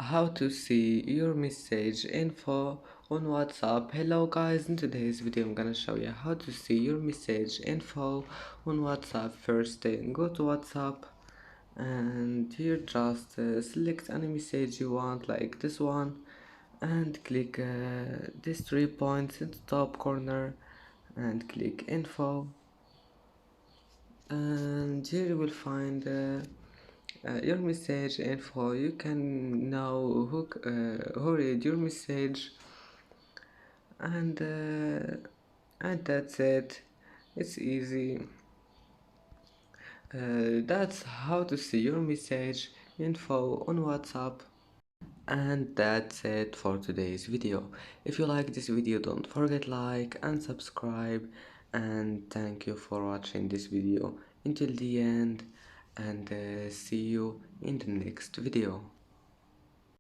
How to see your message info on WhatsApp. Hello guys, in today's video I'm gonna show you how to see your message info on WhatsApp. First thing, go to WhatsApp and here just select any message you want, like this one, and click these 3 points in the top corner and click info, and here you will find your message info. You can know who read your message, and that's it. It's easy. That's how to see your message info on WhatsApp. And that's it for today's video. If you like this video, don't forget like and subscribe, and thank you for watching this video until the end, and see you in the next video.